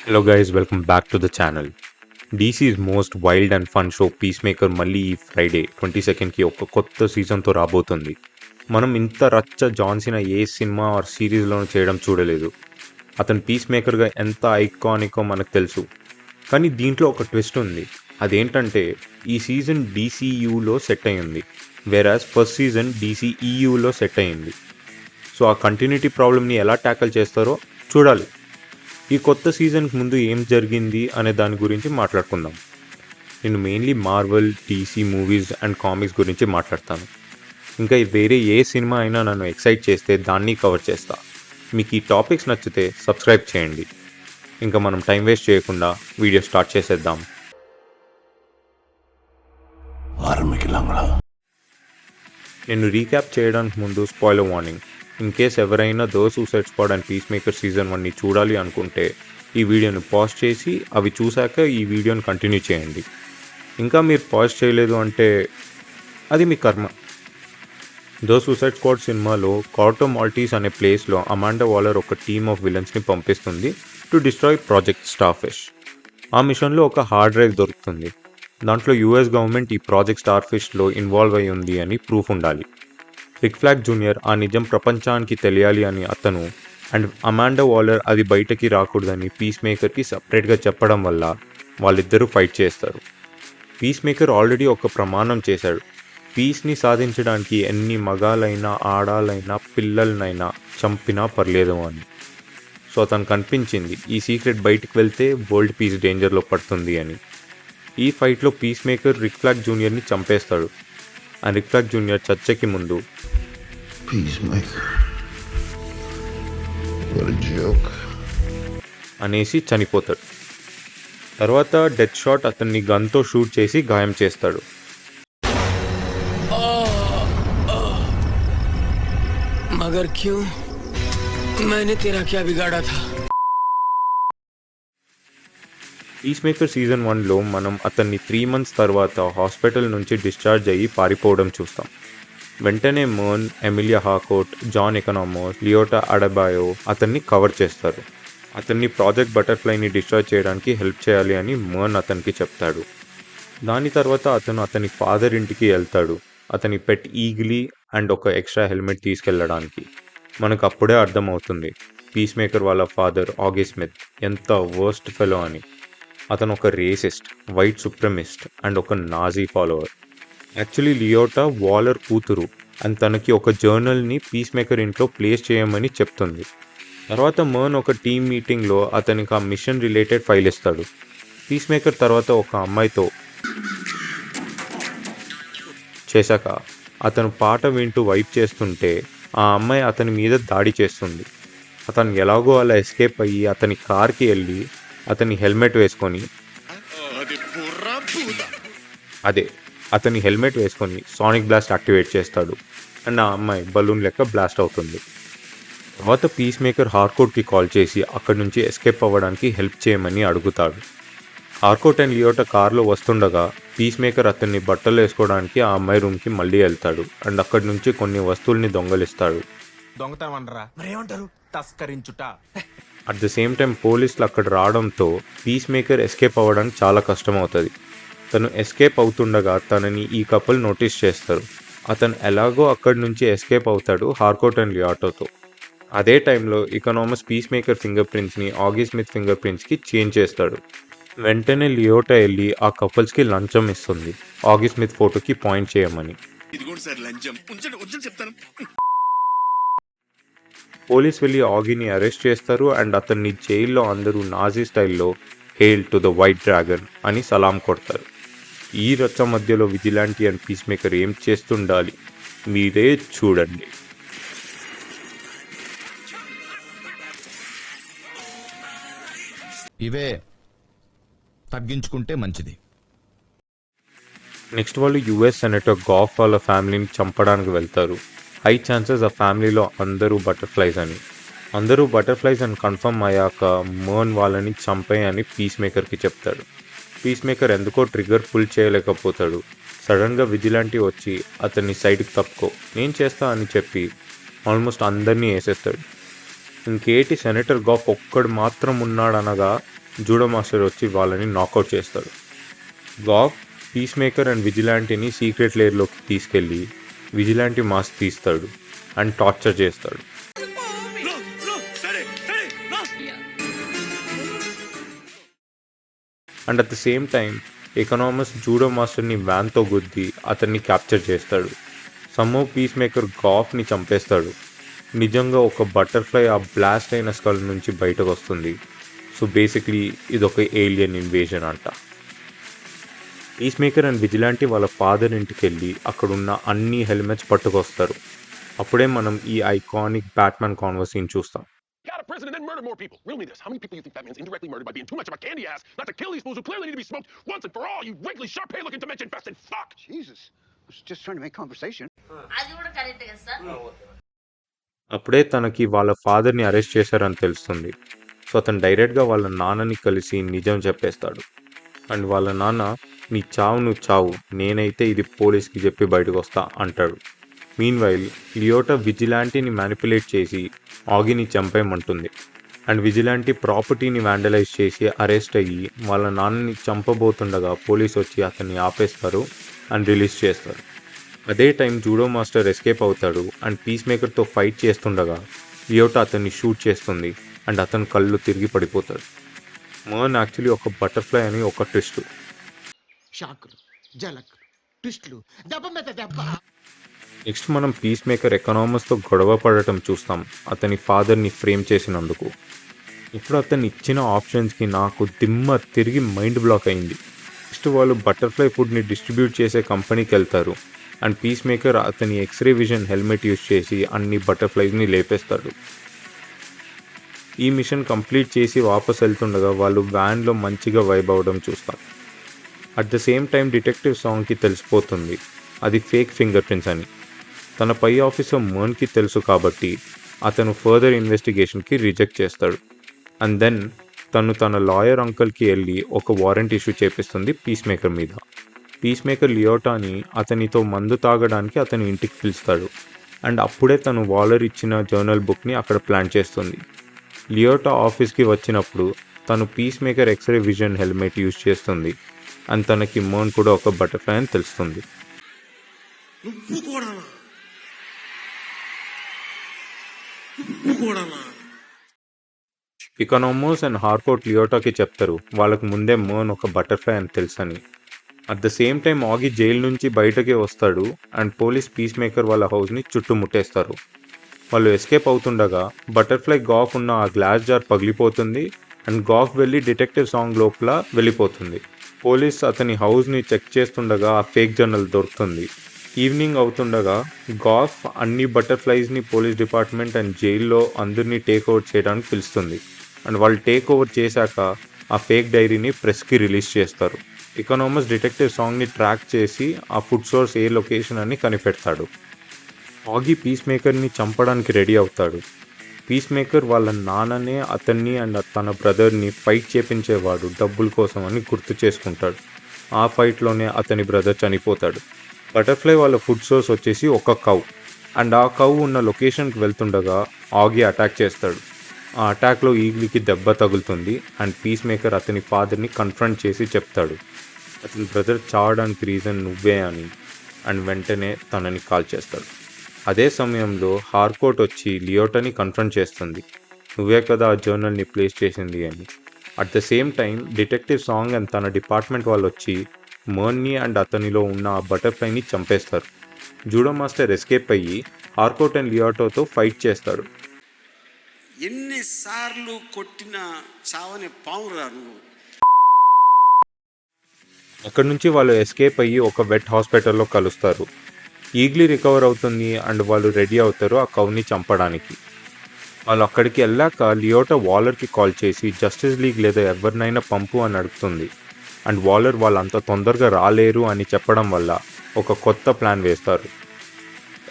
Hello guys, welcome back to the channel. DC's most wild and fun show పీస్మేకర్ మళ్ళీ ఈ Friday 22కి ఒక కొత్త సీజన్తో రాబోతుంది. మనం ఇంత రచ్చ జాన్సీనా ఏ సినిమా ఆర్ సిరీస్లోనూ చేయడం చూడలేదు. అతను పీస్మేకర్గా ఎంత ఐకానికో మనకు తెలుసు. కానీ దీంట్లో ఒక ట్విస్ట్ ఉంది. అదేంటంటే ఈ సీజన్ DCUలో సెట్ అయ్యింది, వేరాజ్ ఫస్ట్ సీజన్ DCEUలో సెట్ అయ్యింది. సో ఆ కంటిన్యూటీ ప్రాబ్లమ్ని ఎలా ట్యాకల్ చేస్తారో చూడాలి. ఈ కొత్త సీజన్కి ముందు ఏం జరిగింది అనే దాని గురించి మాట్లాడుకుందాం. నేను mainly Marvel, DC movies and comics గురించి మాట్లాడతాను. ఇంకా వేరే ఏ సినిమా అయినా నన్ను ఎక్సైట్ చేస్తే దాన్ని కవర్ చేస్తా. మీకు ఈ టాపిక్స్ నచ్చితే సబ్స్క్రైబ్ చేయండి. ఇంకా మనం టైం వేస్ట్ చేయకుండా వీడియో స్టార్ట్ చేసేద్దాం. నేను రీక్యాప్ చేయడానికి ముందు స్పాయిలర్ వార్నింగ్. ఇన్ కేస్ ఎవరైనా the suicide squad and Peacemaker season 1ని చూడాలి అనుకుంటే ఈ వీడియోని పాజ్ చేసి అవి చూశాక ఈ వీడియోని కంటిన్యూ చేయండి. ఇంకా మీరు పాజ్ చేయలేదు అంటే అది మీ కర్మ. ద సూసైడ్ స్క్వాడ్ సినిమాలో కార్టో మాల్టీస్ అనే ప్లేస్లో అమాండా వాలర్ ఒక టీమ్ ఆఫ్ విలన్స్ని పంపిస్తుంది టు డిస్ట్రాయ్ ప్రాజెక్ట్ స్టార్ఫిష్. ఆ మిషన్లో ఒక హార్డ్ డ్రైవ్ దొరుకుతుంది. దాంట్లో US గవర్నమెంట్ ఈ ప్రాజెక్ట్ స్టార్ఫిష్లో ఇన్వాల్వ్ అయి ఉంది అని ప్రూఫ్ ఉండాలి. రిక్ ఫ్లాగ్ జూనియర్ ఆ నిజం ప్రపంచానికి తెలియాలి అని అతను అండ్ అమాండా వాలర్ అది బయటకి రాకూడదని పీస్మేకర్కి సపరేట్గా చెప్పడం వల్ల వాళ్ళిద్దరూ ఫైట్ చేస్తారు. పీస్మేకర్ ఆల్రెడీ ఒక ప్రమాణం చేశాడు, పీస్ని సాధించడానికి ఎన్ని మగాలైనా ఆడాలైనా పిల్లలనైనా చంపినా పర్లేదు అని. సో అతను కనిపించింది ఈ సీక్రెట్ బయటికి వెళ్తే వరల్డ్ పీస్ డేంజర్లో పడుతుంది అని. ఈ ఫైట్లో పీస్మేకర్ రిక్ ఫ్లాగ్ జూనియర్ని చంపేస్తాడు. అండ్ రిక్ ఫ్లాగ్ జూనియర్ చర్చకి ముందు అనేసి చనిపోతాడు. తర్వాత డెత్ షాట్ అతన్ని గన్తో షూట్ చేసి గాయం చేస్తాడు. మగర్ క్యూ मैंने तेरा क्या बिगाड़ा था. పీస్మేకర్ సీజన్ 1లో మనం అతన్ని 3 months తర్వాత హాస్పిటల్ నుంచి డిశ్చార్జ్ అయ్యి పారిపోవడం చూస్తాం. వెంటనే మర్న్, ఎమిలియా హార్కోర్ట్, జాన్ ఎకనామోస్, లియోటా అడబాయో అతన్ని కవర్ చేస్తారు. అతన్ని ప్రాజెక్ట్ బటర్ఫ్లైని డిస్ట్రాయ్ చేయడానికి హెల్ప్ చేయాలి అని మర్న్ అతనికి చెప్తాడు. దాని తర్వాత అతని ఫాదర్ ఇంటికి వెళ్తాడు, అతని పెట్ ఈగిలీ అండ్ ఒక ఎక్స్ట్రా హెల్మెట్ తీసుకెళ్ళడానికి. మనకు అప్పుడే అర్థమవుతుంది పీస్మేకర్ వాళ్ళ ఫాదర్ ఆగీ స్మిత్ ఎంత వర్స్ట్ ఫెలో అని. అతను ఒక రేసిస్ట్, వైట్ సుప్రమిస్ట్ అండ్ ఒక నాజీ ఫాలోవర్. యాక్చువల్లీ లియోటా వాలర్ కూతురు అండ్ తనకి ఒక జర్నల్ని పీస్మేకర్ ఇంట్లో ప్లేస్ చేయమని చెప్తుంది. తర్వాత మర్న్ ఒక టీమ్ మీటింగ్లో అతనికి ఆ మిషన్ రిలేటెడ్ ఫైల్ ఇస్తాడు. పీస్మేకర్ తర్వాత ఒక అమ్మాయితో చేశాక అతను పాట వింటూ వైప్ చేస్తుంటే ఆ అమ్మాయి అతని మీద దాడి చేస్తుంది. అతను ఎలాగో అలా ఎస్కేప్ అయ్యి అతని కార్కి వెళ్ళి అతని హెల్మెట్ వేసుకొని సానిక్ బ్లాస్ట్ యాక్టివేట్ చేస్తాడు అండ్ ఆ అమ్మాయి బలూన్ లెక్క బ్లాస్ట్ అవుతుంది. తర్వాత పీస్మేకర్ హార్కోర్ట్కి కాల్ చేసి అక్కడి నుంచి ఎస్కేప్ అవ్వడానికి హెల్ప్ చేయమని అడుగుతాడు. హార్కోర్ట్ అండ్ లియోటా కార్లో వస్తుండగా పీస్మేకర్ అతన్ని బట్టలు వేసుకోవడానికి ఆ అమ్మాయి రూమ్కి మళ్ళీ వెళ్తాడు అండ్ అక్కడి నుంచి కొన్ని వస్తువుల్ని దొంగలిస్తాడు. అట్ ద సేమ్ టైం పోలీసులు అక్కడ రావడంతో పీస్మేకర్ ఎస్కేప్ అవ్వడానికి చాలా కష్టమవుతుంది. తను ఎస్కేప్ అవుతుండగా తనని ఈ కపుల్ నోటీస్ చేస్తారు. అతను ఎలాగో అక్కడి నుంచి ఎస్కేప్ అవుతాడు హార్కోర్ట్ అండ్ లియోటాతో. అదే టైంలో ఎకనామస్ పీస్మేకర్ ఫింగర్ ప్రింట్స్ని ఆగీ స్మిత్ ఫింగర్ ప్రింట్స్కి చేంజ్ చేస్తాడు. వెంటనే లియోటా వెళ్ళి ఆ కపుల్స్కి లంచం ఇస్తుంది, ఆగీ స్మిత్ ఫోటోకి పాయింట్ చేయమని. పోలీస్ వెళ్ళి ఆగీని అరెస్ట్ చేస్తారు అండ్ అతన్ని జైల్లో అందరూ నాజీ స్టైల్లో hail to the white dragon అని సలాం కొడతారు. ఈ రచ్చ మధ్యలో విజిలాంటీ అండ్ పీస్మేకర్ ఏం చేస్తుండాలి మీరే చూడండి. ఇవే తగ్గించుకుంటే మంచిది. నెక్స్ట్ వాళ్ళు US సెనేటర్ గాఫ్ వాళ్ళ ఫ్యామిలీని చంపడానికి వెళ్తారు. హై ఛాన్సెస్ ఆ ఫ్యామిలీలో అందరూ బటర్ఫ్లైస్ అని కన్ఫర్మ్ అయ్యాక మర్న్ వాళ్ళని చంపేయని పీస్మేకర్కి చెప్తాడు. పీస్మేకర్ ఎందుకో ట్రిగ్గర్ పుల్ చేయలేకపోతాడు. సడన్గా విజిలాంటీ వచ్చి అతన్ని సైడ్కి తప్పుకో, నేను చేస్తా అని చెప్పి ఆల్మోస్ట్ అందరినీ వేసేస్తాడు. ఇంకేటి సెనేటర్ గాఫ్ ఒక్కడు మాత్రం ఉన్నాడనగా జూడో మాస్టర్ వచ్చి వాళ్ళని నాకౌట్ చేస్తాడు. గాఫ్ పీస్ మేకర్ అండ్ విజిలాంటీని సీక్రెట్ లేయర్లోకి తీసుకెళ్ళి విజిలాంటీ మాస్క్ తీస్తాడు అండ్ టార్చర్ చేస్తాడు. And at the same time anonymous judo మాస్టర్ని వ్యాన్తో గుద్ది అతన్ని క్యాప్చర్ చేస్తాడు. సమ్మో పీస్ మేకర్ గాఫ్ని చంపేస్తాడు. నిజంగా ఒక బటర్ఫ్లై ఆ బ్లాస్ట్ అయిన స్కల్ నుంచి బయటకు వస్తుంది. సో బేసిక్లీ ఇదొక ఏలియన్ ఇన్వేజన్ అంట. పీస్ మేకర్ అండ్ విజిలాంటీ వాళ్ళ ఫాదర్ ఇంటికి వెళ్ళి అక్కడున్న అన్ని హెల్మెట్స్ పట్టుకొస్తారు. అప్పుడే మనం ఈ ఐకానిక్ బ్యాట్మ్యాన్ కాన్వర్స్ సీన్ చూస్తాం. Out of prison and then murder more people. Riddle me this. How many people do you think Batman's indirectly murdered by being too much of a candy ass not to kill these fools who clearly need to be smoked once and for all, you wrinkly, Sharpay-looking dimension-infested fuck? Jesus. I was just trying to make conversation. అది కూడా correct కదా sir. అప్పుడే తనకి వాళ్ళ ఫాదర్ని arrest చేశారని తెలుస్తుంది. So అతను డైరెక్ట్గా వాళ్ళ నాన్నని కలిసి నిజం చెప్పేస్తాడు. అండ్ వాళ్ళ నాన్న, నీ చావు నువ్వు చావు, నేనైతే ఇది పోలీస్కి చెప్పి బయటకు వస్తా అంటాడు. మీన్వైల్ లియోటా విజిలాంటీని మ్యానిపులేట్ చేసి ఆగిని చంపేయమంటుంది. అండ్ విజిలాంటీ ప్రాపర్టీని వ్యాండలైజ్ చేసి అరెస్ట్ అయ్యి వాళ్ళ నాన్నని చంపబోతుండగా పోలీస్ వచ్చి అతన్ని ఆపేస్తారు అండ్ రిలీజ్ చేస్తారు. అదే టైం జూడో మాస్టర్ ఎస్కేప్ అవుతాడు అండ్ పీస్ మేకర్తో ఫైట్ చేస్తుండగా లియోటా అతన్ని షూట్ చేస్తుంది అండ్ అతని కళ్ళు తిరిగి పడిపోతాడు. మర్న్ యాక్చువల్లీ ఒక బటర్ఫ్లై అని ఒక ట్విస్ట్. షాకులు, జలకులు, ట్విస్టులు, దెబ్బ మీద దెబ్బ. నెక్స్ట్ మనం పీస్ మేకర్ ఎకనామస్తో గొడవ పడటం చూస్తాం, అతని ఫాదర్ని ఫ్రేమ్ చేసినందుకు. ఇప్పుడు అతను ఇచ్చిన ఆప్షన్స్కి నాకు దిమ్మ తిరిగి మైండ్ బ్లాక్ అయింది. నెక్స్ట్ వాళ్ళు బటర్ఫ్లై ఫుడ్ని డిస్ట్రిబ్యూట్ చేసే కంపెనీకి వెళ్తారు అండ్ పీస్ మేకర్ అతని ఎక్స్రే విజన్ హెల్మెట్ యూజ్ చేసి అన్ని బటర్ఫ్లైస్ని లేపేస్తాడు. ఈ మిషన్ కంప్లీట్ చేసి వాపస్ వెళ్తుండగా వాళ్ళు వ్యాన్లో మంచిగా వైబ్ అవ్వడం చూస్తాం. At the same time detective సాంగ్కి తెలిసిపోతుంది అది ఫేక్ ఫింగర్ ప్రింట్స్ అని. తన పై ఆఫీసర్ మర్న్కి తెలుసు కాబట్టి అతను ఫర్దర్ ఇన్వెస్టిగేషన్కి రిజెక్ట్ చేస్తాడు. అండ్ దెన్ తన లాయర్ అంకల్కి వెళ్ళి ఒక వారెంట్ ఇష్యూ చేపిస్తుంది పీస్ మేకర్ మీద. పీస్ మేకర్ లియోటాని అతనితో మందు తాగడానికి అతని ఇంటికి పిలుస్తాడు అండ్ అప్పుడే తను వాలర్ ఇచ్చిన జర్నల్ బుక్ని అక్కడ ప్లాన్ చేస్తుంది. లియోటా ఆఫీస్కి వచ్చినప్పుడు తను Peacemaker x ray vision helmet use చేస్తుంది అండ్ తనకి మర్న్ కూడా ఒక బటర్ఫ్లై అని తెలుస్తుంది. ఎకనామోస్ అండ్ హార్కోర్ట్ లియోటాకి చెప్తారు వాళ్ళకు ముందే మర్న్ ఒక బటర్ఫ్లై అని తెలుసని. అట్ ద సేమ్ టైం ఆగి జైలు నుంచి బయటకే వస్తాడు అండ్ పోలీస్ పీస్ మేకర్ వాళ్ళ హౌస్ని చుట్టుముట్టేస్తారు. వాళ్ళు ఎస్కేప్ అవుతుండగా బటర్ఫ్లై గాఫ్ ఉన్న ఆ గ్లాస్ జార్ పగిలిపోతుంది అండ్ గాఫ్ వెళ్ళి డిటెక్టివ్ సాంగ్ లోపల వెళ్ళిపోతుంది. పోలీస్ అతని హౌస్ని చెక్ చేస్తుండగా ఆ ఫేక్ జర్నల్ దొరుకుతుంది. ఈవినింగ్ అవుతుండగా గాఫ్ అన్ని బటర్ఫ్లైస్ని పోలీస్ డిపార్ట్మెంట్ అండ్ జైల్లో అందరినీ టేక్ ఓవర్ చేయడానికి పిలుస్తుంది అండ్ వాళ్ళు టేక్ ఓవర్ చేశాక ఆ ఫేక్ డైరీని ప్రెస్కి రిలీజ్ చేస్తారు. ఎకనామస్ డిటెక్టివ్ సాంగ్ని ట్రాక్ చేసి ఆ ఫుడ్ సోర్స్ ఏ లొకేషన్ అని కనిపెడతాడు. ఆగి పీస్ మేకర్ని చంపడానికి రెడీ అవుతాడు. పీస్ మేకర్ వాళ్ళ నాన్ననే అతన్ని అండ్ తన బ్రదర్ని ఫైట్ చేపించేవాడు డబ్బుల కోసం అని గుర్తు చేసుకుంటాడు. ఆ ఫైట్లోనే అతని బ్రదర్ చనిపోతాడు. బటర్ఫ్లై వాళ్ళ ఫుడ్ సోర్స్ వచ్చేసి ఒక కౌ అండ్ ఆ కౌ ఉన్న లొకేషన్కి వెళ్తుండగా ఆగి అటాక్ చేస్తాడు. ఆ అటాక్లో ఈగ్లీకి దెబ్బ తగులుతుంది అండ్ పీస్ మేకర్ అతని ఫాదర్ని కన్ఫ్రంట్ చేసి చెప్తాడు అతని బ్రదర్ చావడానికి రీజన్ నువ్వే అని అండ్ వెంటనే తనని కాల్ చేస్తాడు. అదే సమయంలో హార్కోర్ట్ వచ్చి లియోటాని కన్ఫ్రంట్ చేస్తుంది, నువ్వే కదా ఆ జర్నల్ని ప్లేస్ చేసింది అని. At the same time detective song and తన డిపార్ట్మెంట్ వాళ్ళు వచ్చి మర్న్ని అండ్ అతనిలో ఉన్న ఆ బటర్ఫ్లైని చంపేస్తారు. జూడో మాస్టర్ ఎస్కేప్ అయ్యి హార్కోర్ట్ అండ్ లియోటాతో ఫైట్ చేస్తాడు. ఎన్నిసార్లు కొట్టిన చావని పావురా నువ్వు. అక్కడి నుంచి వాళ్ళు ఎస్కేప్ అయ్యి ఒక వెట్ హాస్పిటల్లో కలుస్తారు. ఈగ్లీ రికవర్ అవుతుంది అండ్ వాళ్ళు రెడీ అవుతారు ఆ కౌని చంపడానికి. వాళ్ళు అక్కడికి వెళ్ళాక లియోటా వాలర్కి కాల్ చేసి జస్టిస్ లీగ్ లేదా ఎవరినైనా పంపు అని అడుగుతుంది అండ్ వాలర్ వాళ్ళు అంత తొందరగా రాలేరు అని చెప్పడం వల్ల ఒక కొత్త ప్లాన్ వేస్తారు.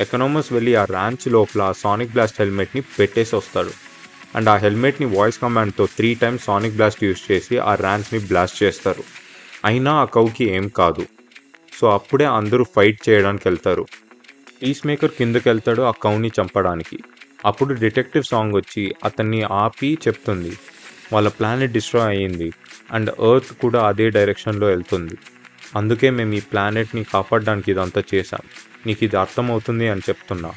ఎకనామస్ వెళ్ళి ఆ ర్యాంచ్ లోపల సానిక్ బ్లాస్ట్ హెల్మెట్ని పెట్టేసి వస్తాడు అండ్ ఆ హెల్మెట్ని వాయిస్ కమాండ్తో 3 times సానిక్ బ్లాస్ట్ యూజ్ చేసి ఆ ర్యాంచ్ని బ్లాస్ట్ చేస్తారు. అయినా ఆ కౌకి ఏం కాదు. సో అప్పుడే అందరూ ఫైట్ చేయడానికి వెళ్తారు. పీస్ మేకర్ కిందకి వెళ్తాడు ఆ కౌని చంపడానికి. అప్పుడు డిటెక్టివ్ సాంగ్ వచ్చి అతన్ని ఆపి చెప్తుంది, వాళ్ళ ప్లానెట్ డిస్ట్రాయ్ అయ్యింది అండ్ ఎర్త్ కూడా అదే డైరెక్షన్లో వెళ్తుంది. అందుకే మేము ఈ ప్లానెట్ని కాపాడడానికి ఇదంతా చేశాం. నీకు ఇది అర్థమవుతుంది అని చెప్తున్నా.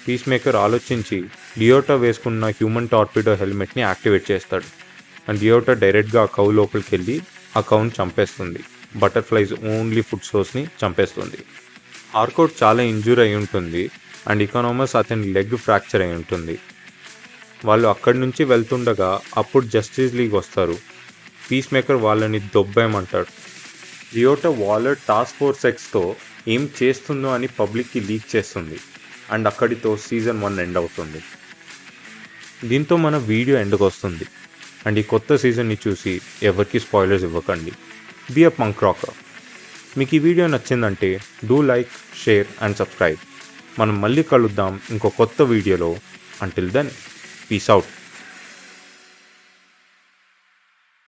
పీస్ మేకర్ ఆలోచించి డియోటా వేసుకున్న హ్యూమన్ టార్పిడో హెల్మెట్ని యాక్టివేట్ చేస్తాడు అండ్ డియోటా డైరెక్ట్గా ఆ కౌ లోపలికి వెళ్ళి ఆ కౌని చంపేస్తుంది. బటర్ఫ్లైస్ ఓన్లీ ఫుడ్ సోర్స్ని చంపేస్తుంది. హార్కోట్ చాలా ఇంజూర్ అయి ఉంటుంది అండ్ ఇకానమస్ అతని లెగ్ ఫ్రాక్చర్ అయి ఉంటుంది. వాళ్ళు అక్కడి నుంచి వెళ్తుండగా అప్పుడు జస్టిస్ లీగ్ వస్తారు. పీస్ మేకర్ వాళ్ళని దొబ్బేయమంటాడు. డియోటా వాలర్ టాస్క్ ఫోర్స్ ఎక్స్తో ఏం చేస్తుందో అని పబ్లిక్కి లీక్ చేస్తుంది అండ్ అక్కడితో సీజన్ 1 ఎండ్ అవుతుంది. దీంతో మన వీడియో ఎండ్కి వస్తుంది అండ్ ఈ కొత్త సీజన్ని చూసి ఎవరికి స్పాయిలర్స్ ఇవ్వకండి. Be a punk rocker. మీకు ఈ వీడియో నచ్చిందంటే do like, share and subscribe. మనం మళ్ళీ కలుద్దాం ఇంకో కొత్త వీడియోలో. Until then peace out.